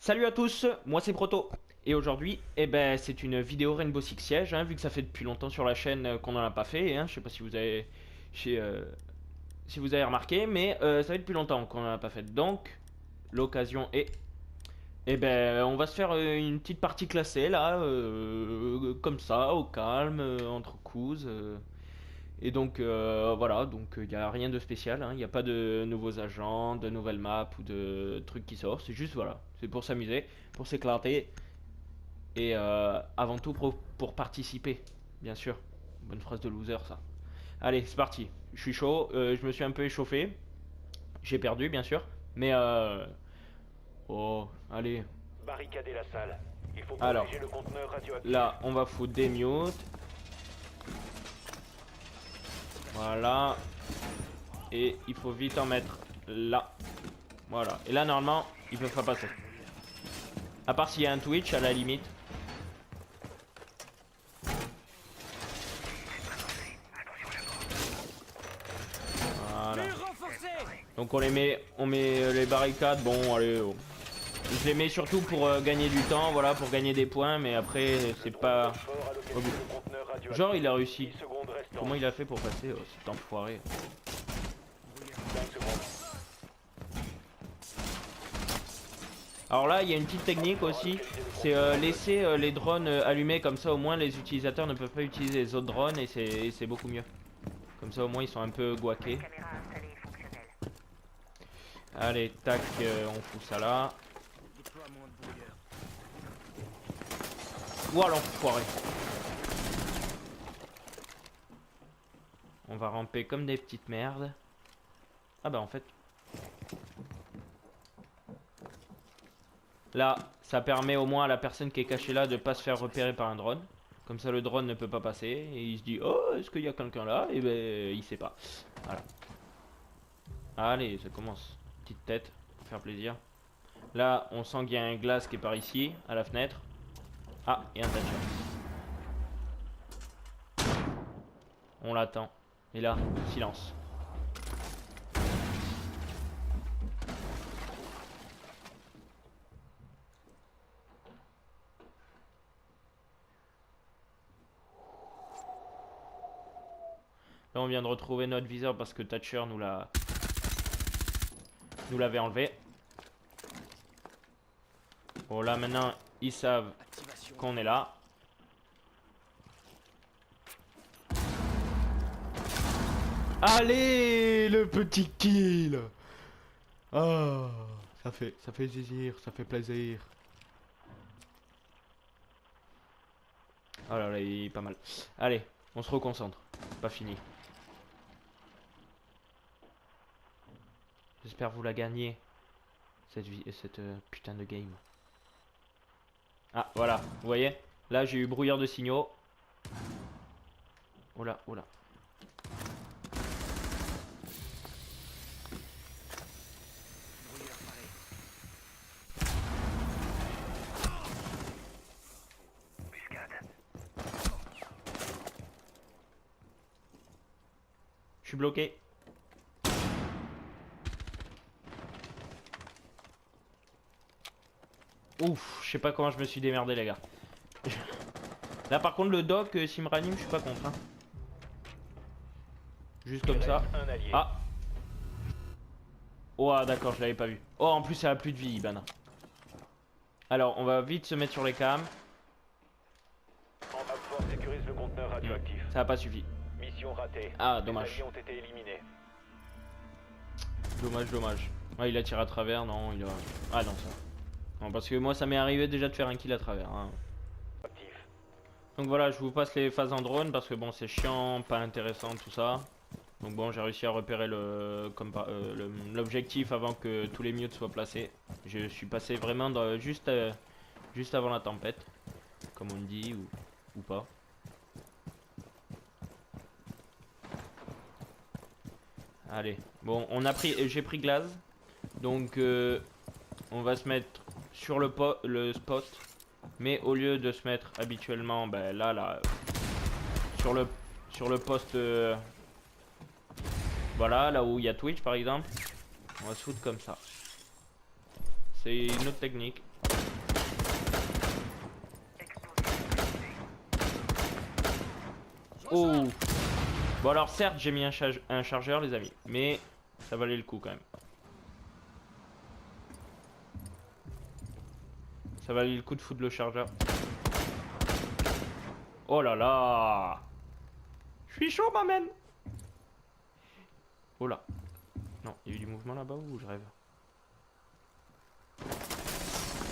Salut à tous, moi c'est Proto. Et aujourd'hui, c'est une vidéo Rainbow Six Siege, hein, vu que ça fait depuis longtemps sur la chaîne qu'on n'en a pas fait. Hein, je sais pas si vous avez, si, euh, si vous avez remarqué, mais ça fait depuis longtemps qu'on n'en a pas fait. Donc, l'occasion est. On va se faire une petite partie classée là, comme ça, au calme, entre coups. Et donc voilà, donc il n'y a rien de spécial, il n'y a pas de nouveaux agents, de nouvelles maps ou de trucs qui sortent, c'est juste voilà, c'est pour s'amuser, pour s'éclater et avant tout pour participer, bien sûr. Bonne phrase de loser ça. Allez, c'est parti, je suis chaud, je me suis un peu échauffé, j'ai perdu bien sûr, mais oh, allez. Barricader la salle. Il faut Alors, protéger le conteneur radioactif. là on va foutre des mutes, voilà, et il faut vite en mettre là. Voilà. Et là, normalement, ils peuvent pas passer. À part s'il y a un Twitch, à la limite. Voilà. Donc on met les barricades. Bon, allez. Oh. Je les mets surtout pour gagner du temps, voilà, pour gagner des points. Mais après, c'est pas au but. Genre, il a réussi. 10 secondes restantes. Comment il a fait pour passer, cet enfoiré? 5 secondes. Alors là, il y a une petite technique aussi, c'est laisser les drones allumés, comme ça au moins les utilisateurs ne peuvent pas utiliser les autres drones et c'est beaucoup mieux. Comme ça au moins ils sont un peu guaqués. Allez, tac, on fout ça là. Ouah l'enfoiré. On va ramper comme des petites merdes. Ah bah en fait... Là, ça permet au moins à la personne qui est cachée là de pas se faire repérer par un drone. Comme ça, le drone ne peut pas passer. Et il se dit, oh, est-ce qu'il y a quelqu'un là? Et ben, il sait pas. Voilà. Allez, ça commence. Petite tête, pour faire plaisir. Là, on sent qu'il y a un glace qui est par ici, à la fenêtre. Ah, et un Thatcher. On l'attend. Et là, silence. Là, on vient de retrouver notre viseur parce que Thatcher nous l'avait enlevé. Bon, là, maintenant, ils savent qu'on est là. Allez, le petit kill. Ah, ça fait plaisir, ça fait plaisir. Oh là là, il est pas mal. Allez, on se reconcentre. Pas fini. J'espère vous la gagner. Cette putain de game. Ah, voilà, vous voyez? Là, j'ai eu brouillard de signaux. Oh là, oh là. Je suis bloqué. Ouf, je sais pas comment je me suis démerdé les gars. Là par contre le doc, s'il me ranime, je suis pas contre. Hein. Juste comme ça. Ah. Oh d'accord, je l'avais pas vu. Oh en plus elle a plus de vie Iban. Alors on va vite se mettre sur les cams. Sécurise le conteneur radioactif. Ça a pas suffi. Mission ratée. Ah dommage. Les alliés ont été éliminés. Dommage, dommage. Ouais il a tiré à travers, non il a... Ah non ça. Non parce que moi ça m'est arrivé déjà de faire un kill à travers. Hein. Actif. Donc voilà, je vous passe les phases en drone parce que bon c'est chiant, pas intéressant tout ça. Donc bon j'ai réussi à repérer l'objectif avant que tous les mutes soient placés. Je suis passé vraiment juste avant la tempête, comme on dit ou pas. Allez, bon j'ai pris glace. Donc on va se mettre sur le spot. Mais au lieu de se mettre habituellement ben, là sur le poste voilà là où il y a Twitch par exemple, on va se foutre comme ça. C'est une autre technique. Oh. Bon alors certes j'ai mis un chargeur les amis, mais ça valait le coup quand même. Ça valait le coup de foutre le chargeur. Oh là là. Je suis chaud ma man. Oh là. Non, il y a eu du mouvement là-bas ou je rêve?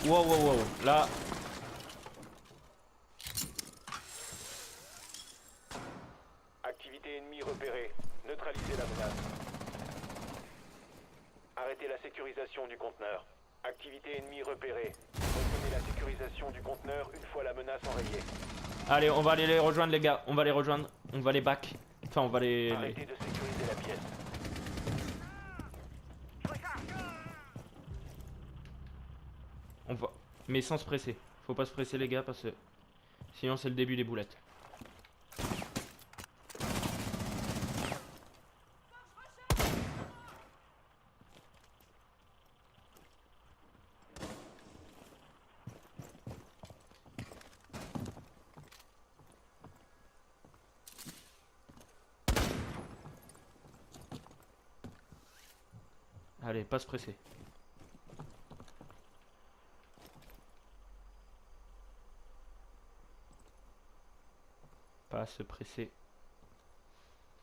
Wow wow wow. Là. Activité ennemie repérée. Neutralisez la menace. Arrêtez la sécurisation du conteneur. Activité ennemie repérée. Reprenez la sécurisation du conteneur une fois la menace enrayée. Allez, on va aller les rejoindre les gars. On va les rejoindre. On va les back. Enfin, on va les... Arrêtez de sécuriser la pièce. On va... Mais sans se presser. Faut pas se presser les gars parce que... Sinon c'est le début des boulettes. Allez, pas se presser. Pas se presser.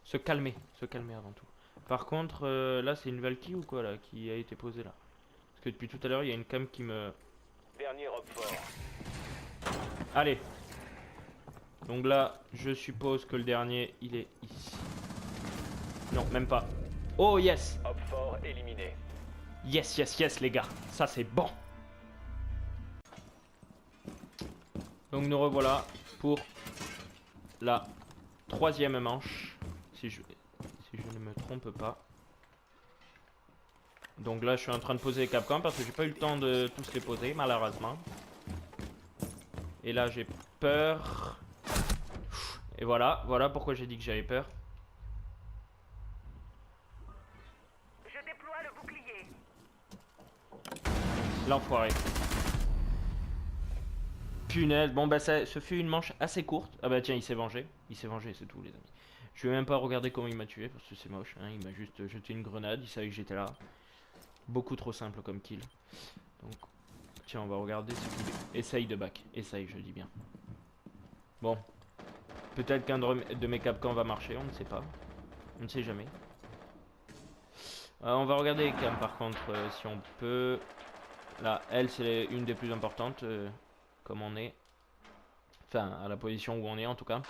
Se calmer avant tout. Par contre, là c'est une Valky ou quoi là qui a été posée là? Parce que depuis tout à l'heure il y a une cam qui me... Dernier robe fort. Allez. Donc là, je suppose que le dernier il est ici. Non, même pas. Oh yes. Hop fort éliminé. Yes, yes, yes les gars. Ça c'est bon. Donc nous revoilà pour la troisième manche. Si je ne me trompe pas. Donc là je suis en train de poser les capcans parce que j'ai pas eu le temps de tous les poser malheureusement. Et là j'ai peur. Et voilà, voilà pourquoi j'ai dit que j'avais peur. Je déploie le bouclier. L'enfoiré. Punaise, bon bah ça, ce fut une manche assez courte. Ah bah tiens, il s'est vengé, c'est tout les amis. Je vais même pas regarder comment il m'a tué parce que c'est moche, hein. Il m'a juste jeté une grenade, il savait que j'étais là. Beaucoup trop simple comme kill. Donc, tiens, on va regarder ce qu'il essaye de back. Essaye, je dis bien. Bon, peut-être qu'un de mes capcans va marcher, on ne sait pas. On ne sait jamais. On va regarder les cams par contre, si on peut. Là, elle c'est une des plus importantes. Comme on est, enfin à la position où on est en tout cas.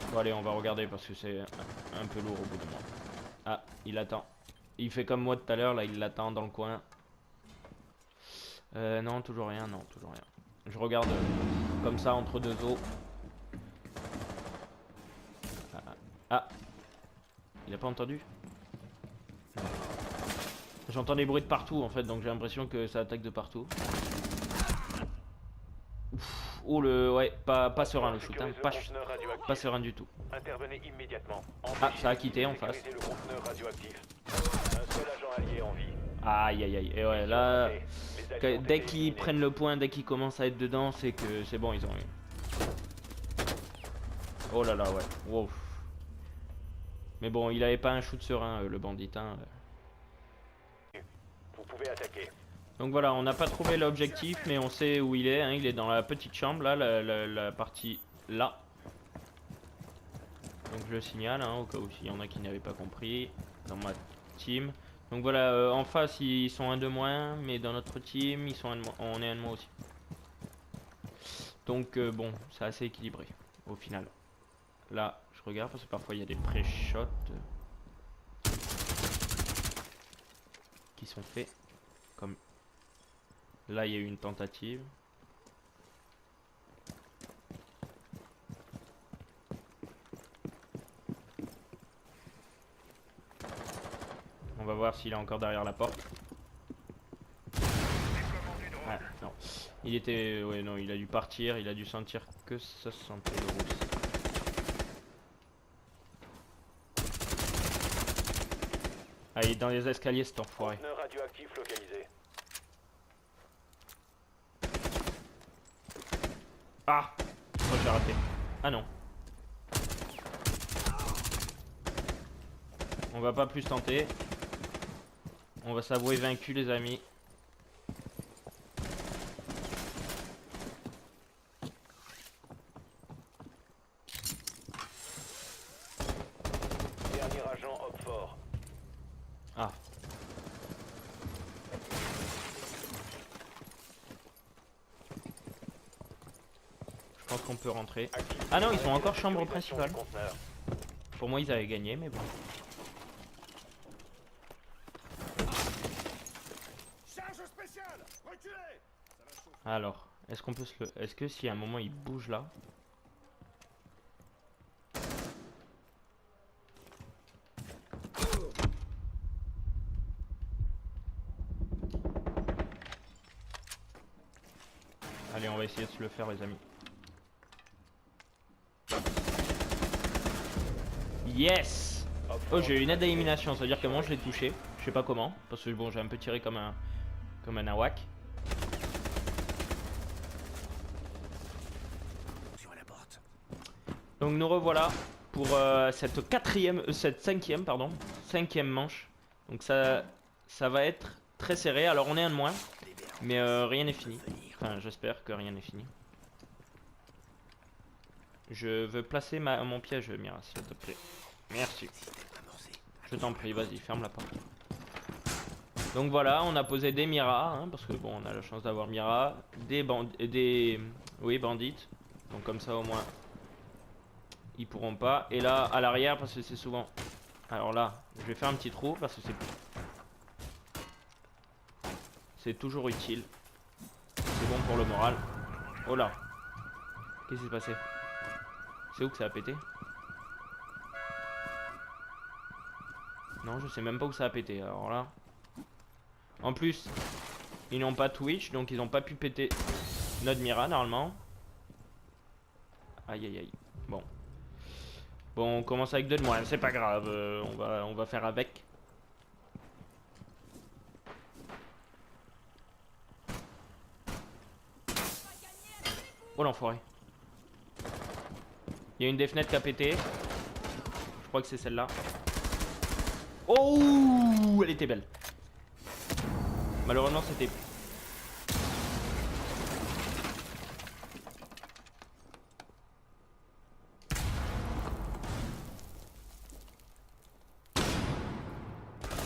Bon allez, on va regarder parce que c'est un peu lourd au bout de moi. Ah, il attend. Il fait comme moi tout à l'heure, là il l'attend dans le coin. Non, toujours rien, non, toujours rien. Je regarde comme ça entre deux os. Ah, il a pas entendu? J'entends des bruits de partout en fait, donc j'ai l'impression que ça attaque de partout. Ouf, oh le... ouais, pas serein le shoot, hein. Pas serein du tout. Intervenez immédiatement. Ah, ça a quitté en face. Le conteneur radioactif. Un seul agent allié en vie. Aïe aïe aïe, et ouais là... Dès qu'ils prennent le point, dès qu'ils commencent à être dedans, c'est que c'est bon, ils ont eu. Oh là là, ouais, wow. Mais bon, il avait pas un shoot serein, le bandit, hein. Vous pouvez attaquer. Donc voilà, on n'a pas trouvé l'objectif, mais on sait où il est, hein. Il est dans la petite chambre, là, la partie là. Donc je le signale, hein, au cas où s'il y en a qui n'avaient pas compris, dans ma team. Donc voilà, en face ils sont un de moins, mais dans notre team ils sont un de moins, on est un de moins aussi. Donc bon, c'est assez équilibré au final. Là, je regarde parce que parfois il y a des pré-shots qui sont faits. Comme là, il y a eu une tentative. On va voir s'il est encore derrière la porte. Ah, non. Il était... ouais, non, il a dû partir. Il a dû sentir que ça sentait le rousse. Ah, il est dans les escaliers, cet enfoiré. actif localisé. Ah, je crois que j'ai raté. Ah non. On va pas plus tenter. On va s'avouer vaincu les amis. Dernier agent Hopfort. Ah. Je pense qu'on peut rentrer. Ah non, ils sont encore chambre principale. Pour moi ils avaient gagné mais bon. Alors, est-ce qu'on peut se le... Est-ce que si à un moment il bouge là... Allez, on va essayer de se le faire les amis. Yes! Oh, j'ai eu une aide d'élimination, ça veut dire qu'à un moment je l'ai touché. Je sais pas comment, parce que bon, j'ai un peu tiré comme un nawak. Donc nous revoilà pour cette cinquième manche. Donc ça va être très serré. Alors on est un de moins, mais rien n'est fini. Enfin, j'espère que rien n'est fini. Je veux placer mon piège, Mira, s'il te plaît. Merci. Je t'en prie, vas-y, ferme la porte. Donc voilà, on a posé des Mira, hein, parce que bon, on a la chance d'avoir Mira, oui, bandites. Donc comme ça au moins, ils pourront pas. Et là, à l'arrière, parce que c'est souvent... Alors là, je vais faire un petit trou, parce que c'est toujours utile. C'est bon pour le moral. Oh là. Qu'est-ce qui s'est passé? C'est où que ça a pété? Non, je sais même pas où ça a pété. Alors là. En plus, ils n'ont pas Twitch, donc ils n'ont pas pu péter notre Mira normalement. Aïe aïe aïe. Bon. Bon, on commence avec 2 de moins, c'est pas grave. On va faire avec. Oh l'enfoiré. Il y a une des fenêtres qui a pété. Je crois que c'est celle-là. Oh, elle était belle. Malheureusement, c'était...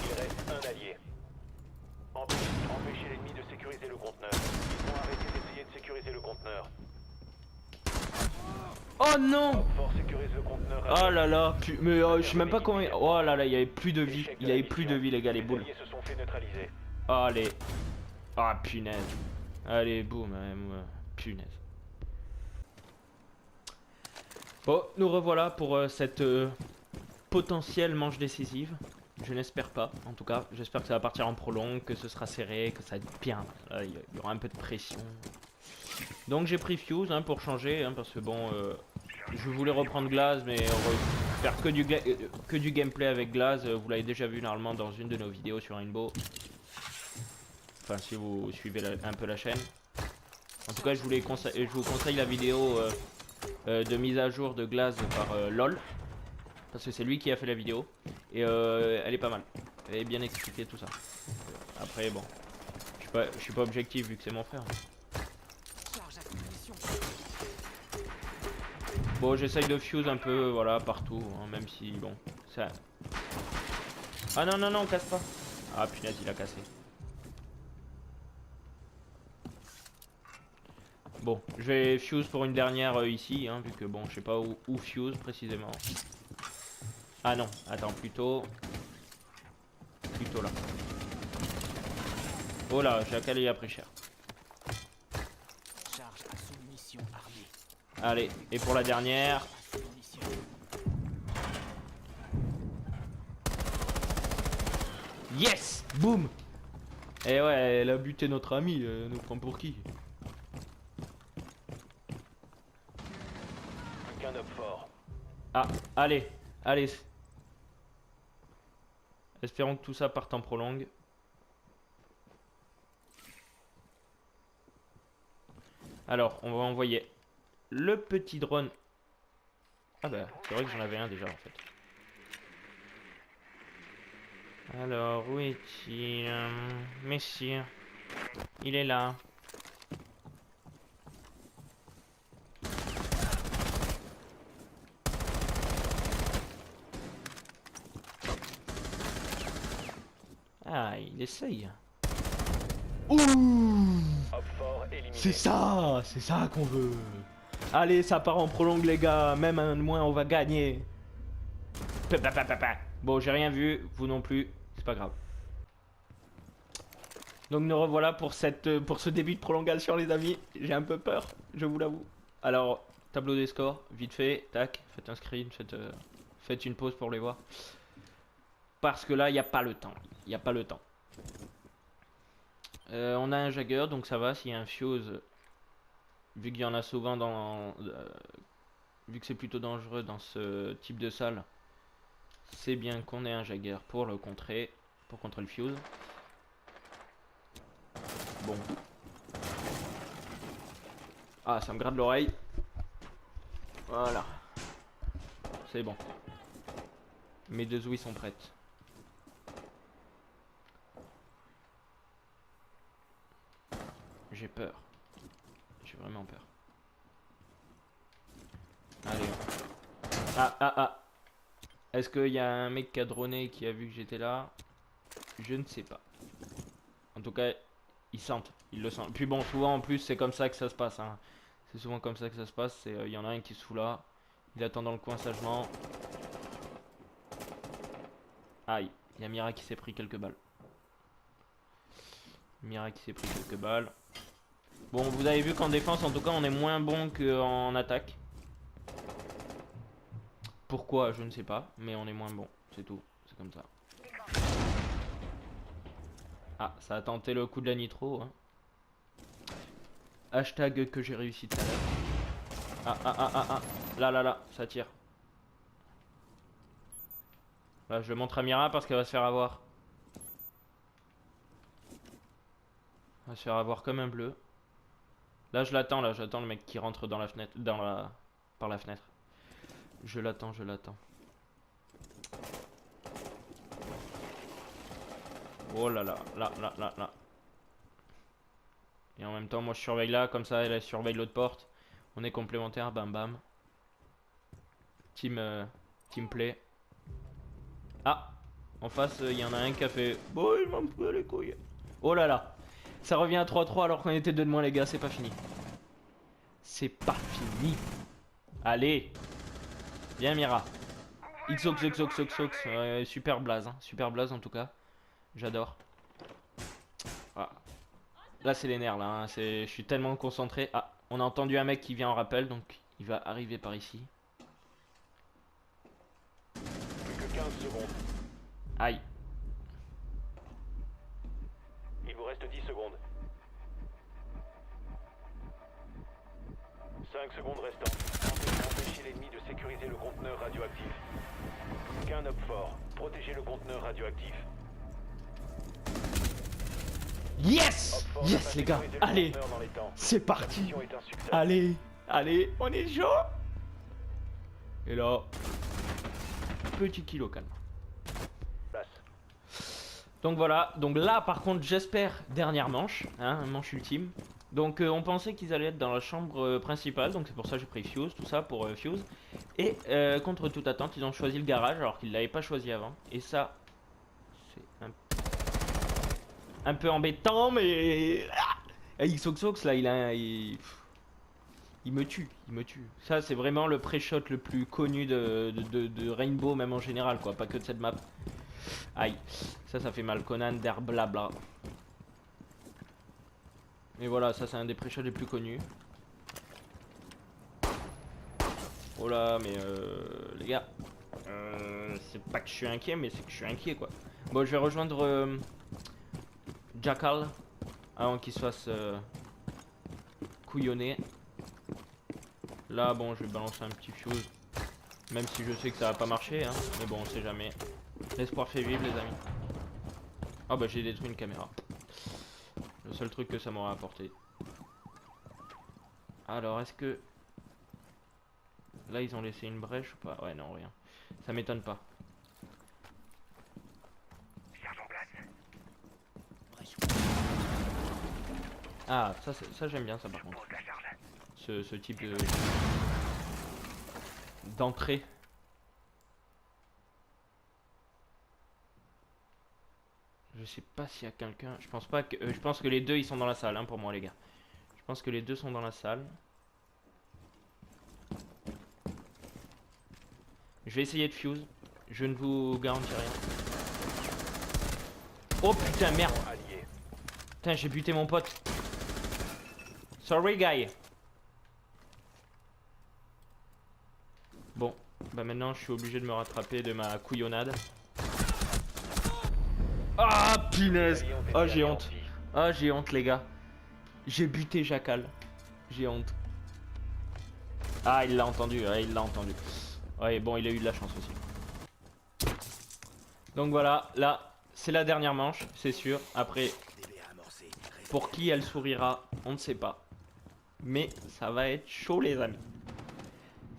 Il reste un allié. Empêchez l'ennemi de sécuriser le conteneur. Ils vont arrêter d'essayer de sécuriser le conteneur. Oh non! Hopfort sécurise le conteneur. Oh là là, mais je sais même pas comment... Oh là là, il y avait plus de vie. Il y avait plus de vie les gars, les boules. Les alliés se sont fait neutraliser. Allez. Ah punaise. Allez, boum. Punaise. Bon, nous revoilà pour cette potentielle manche décisive. Je n'espère pas, en tout cas. J'espère que ça va partir en prolongue, que ce sera serré, que ça va être bien. Là, il y aura un peu de pression. Donc j'ai pris Fuse hein, pour changer, hein, parce que bon, je voulais reprendre Glaze, mais faire que du gameplay avec Glaze, vous l'avez déjà vu normalement dans une de nos vidéos sur Rainbow. Enfin, si vous suivez un peu la chaîne. En tout cas, je vous conseille la vidéo de mise à jour de Glaze par LOL. Parce que c'est lui qui a fait la vidéo. Et elle est pas mal. Elle est bien expliquée tout ça. Après, bon. Je suis pas objectif vu que c'est mon frère. Bon, j'essaye de fuse un peu, voilà, partout. Hein, même si, bon, ça... Ah non, non, non, casse pas. Ah, punaise, il a cassé. Bon, je vais fuse pour une dernière ici, hein, vu que bon, je sais pas où fuse précisément. Ah non, attends, plutôt là. Oh là, Jackal il a pris cher. Charge à sous-munition armée. Allez, et pour la dernière. Yes! Boum! Et ouais, elle a buté notre ami, elle nous prend pour qui? Qu'un Hopfort. Ah, allez, allez. Espérons que tout ça parte en prolongue. Alors, on va envoyer le petit drone. Ah bah, c'est vrai que j'en avais un déjà en fait. Alors, où est-il? Messieurs, il est là. Ah, il essaye. Ouh! Op 4 éliminé. C'est ça qu'on veut. Allez, ça part en prolongue les gars, même un de moins on va gagner. Bon, j'ai rien vu, vous non plus, c'est pas grave. Donc nous revoilà pour ce début de prolongation les amis. J'ai un peu peur, je vous l'avoue. Alors, tableau des scores, vite fait, tac, faites un screen, faites une pause pour les voir. Parce que là, il n'y a pas le temps. Il n'y a pas le temps. On a un Jagger, donc ça va. S'il y a un Fuse, vu qu'il y en a souvent dans... vu que c'est plutôt dangereux dans ce type de salle, c'est bien qu'on ait un Jagger pour le contrer. Pour contrer le Fuse. Bon. Ah, ça me gratte l'oreille. Voilà. C'est bon. Mes deux ouïes sont prêtes. J'ai peur. J'ai vraiment peur. Allez. Ah. Est-ce qu'il y a un mec qui a droné qui a vu que j'étais là? Je ne sais pas. En tout cas, ils sentent. Ils le sentent. Puis bon, souvent en plus, c'est comme ça que ça se passe. Hein. C'est souvent comme ça que ça se passe. Il y en a un qui se fout là. Il attend dans le coin sagement. Aïe. Il y a Mira qui s'est pris quelques balles. Bon, vous avez vu qu'en défense, en tout cas, on est moins bon qu'en attaque. Pourquoi, je ne sais pas, mais on est moins bon, c'est tout, c'est comme ça. Ah, ça a tenté le coup de la nitro. Hein. Hashtag que j'ai réussi tout à l'heure. Ah. Là, ça tire. Là, je le montre à Mira parce qu'elle va se faire avoir. Elle va se faire avoir comme un bleu. Là, j'attends le mec qui rentre dans la fenêtre, par la fenêtre. Je l'attends. Oh là. Et en même temps, moi je surveille là, comme ça, elle surveille l'autre porte. On est complémentaires, bam. Team play. Ah, en face, il y en a un qui a fait. Bon, il m'en fout les couilles. Oh là là. Ça revient à 3-3 alors qu'on était 2 de moins, les gars, c'est pas fini. Allez. Bien Mira. Xox. Super blaze, hein. Super blaze en tout cas. J'adore. Ah. Là c'est les nerfs là. Hein. Je suis tellement concentré. Ah, on a entendu un mec qui vient en rappel, donc il va arriver par ici. Plus que 15 secondes. Aïe. Il vous reste 10 secondes. 5 secondes restantes. Empêchez l'ennemi de sécuriser le conteneur radioactif. Plus qu'un op fort. Protégez le conteneur radioactif. Yes, Op fort yes n'a pas les gars. sécurisé le Allez, conteneur dans les temps. c'est La parti. mission est un succès. Allez, on est chaud. Et là, petit kilo calme. Place. Donc voilà, donc là par contre j'espère dernière manche, hein, manche ultime. Donc on pensait qu'ils allaient être dans la chambre principale, donc c'est pour ça que j'ai pris Fuse, tout ça pour Fuse. Et contre toute attente, ils ont choisi le garage alors qu'ils l'avaient pas choisi avant. Et ça, c'est un peu embêtant, mais... Ah, Xox là, il me tue. Ça c'est vraiment le pré-shot le plus connu de Rainbow, même en général quoi, pas que de cette map. Aïe, ça fait mal, Conan der blabla. Mais voilà, ça c'est un des pré-shots les plus connus. Oh là, mais les gars, c'est pas que je suis inquiet, mais c'est que je suis inquiet quoi. Bon, je vais rejoindre Jackal avant qu'il se fasse couillonner. Là, bon, je vais balancer un petit fuse, même si je sais que ça va pas marcher, hein. Mais bon, on sait jamais. L'espoir fait vivre, les amis. Ah bah j'ai détruit une caméra. Le seul truc que ça m'aura apporté. Alors, est-ce que... Là, ils ont laissé une brèche ou pas? Ouais, non, rien. Ça m'étonne pas. Charge en place. Ah, ça j'aime bien ça par Je contre. pose la charge. Ce type de... d'entrée. Je sais pas s'il y a quelqu'un... Je pense pas que... je pense que les deux, ils sont dans la salle, hein, pour moi, les gars. Je pense que les deux sont dans la salle. Je vais essayer de fuse. Je ne vous garantis rien. Oh putain, merde. Allié. Putain, j'ai buté mon pote. Sorry, guy. Bon, bah maintenant, je suis obligé de me rattraper de ma couillonnade. Ah, punaise. Ah, j'ai honte. Ah, j'ai honte, les gars. J'ai buté Jackal. J'ai honte. Ah, il l'a entendu. Ouais, il l'a entendu. Ouais, bon, il a eu de la chance aussi. Donc voilà, là, c'est la dernière manche, c'est sûr. Après, pour qui elle sourira, on ne sait pas. Mais ça va être chaud, les amis.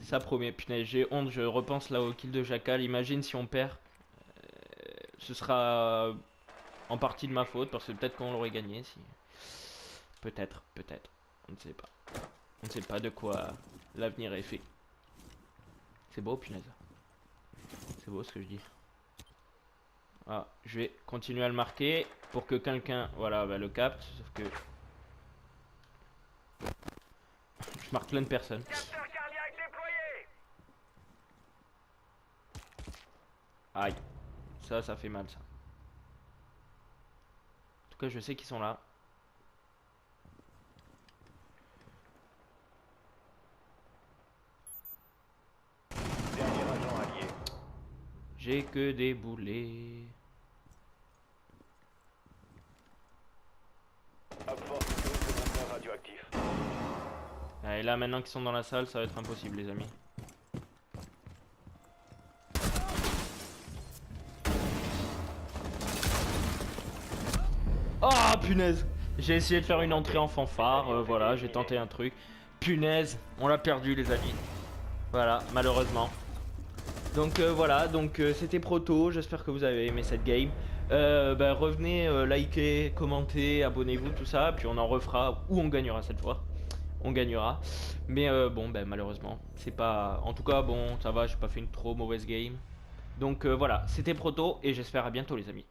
Ça promet. Punaise, j'ai honte. Je repense là au kill de Jackal. Imagine si on perd. Ce sera en partie de ma faute, parce que peut-être qu'on l'aurait gagné. Si... Peut-être, peut-être. On ne sait pas. On ne sait pas de quoi l'avenir est fait. C'est beau, punaise. C'est beau ce que je dis. Ah, je vais continuer à le marquer pour que quelqu'un, voilà, bah, le capte. Sauf que je marque plein de personnes. Capteur cardiaque déployé. Aïe, ça fait mal ça. En tout cas, je sais qu'ils sont là. Dernier agent allié. J'ai que des boulets. Up force sécurise le conteneur radioactif. Et là, maintenant qu'ils sont dans la salle, ça va être impossible, les amis. Ah, punaise! J'ai essayé de faire une entrée en fanfare, voilà, j'ai tenté un truc. Punaise, on l'a perdu, les amis. Voilà, malheureusement. Donc voilà, donc c'était Proto, j'espère que vous avez aimé cette game. Bah, revenez, likez, commentez, abonnez-vous, tout ça, puis on en refera, ou on gagnera cette fois. On gagnera. Mais bon, ben malheureusement, c'est pas... En tout cas, bon, ça va, j'ai pas fait une trop mauvaise game. Donc voilà, c'était Proto, et j'espère à bientôt les amis.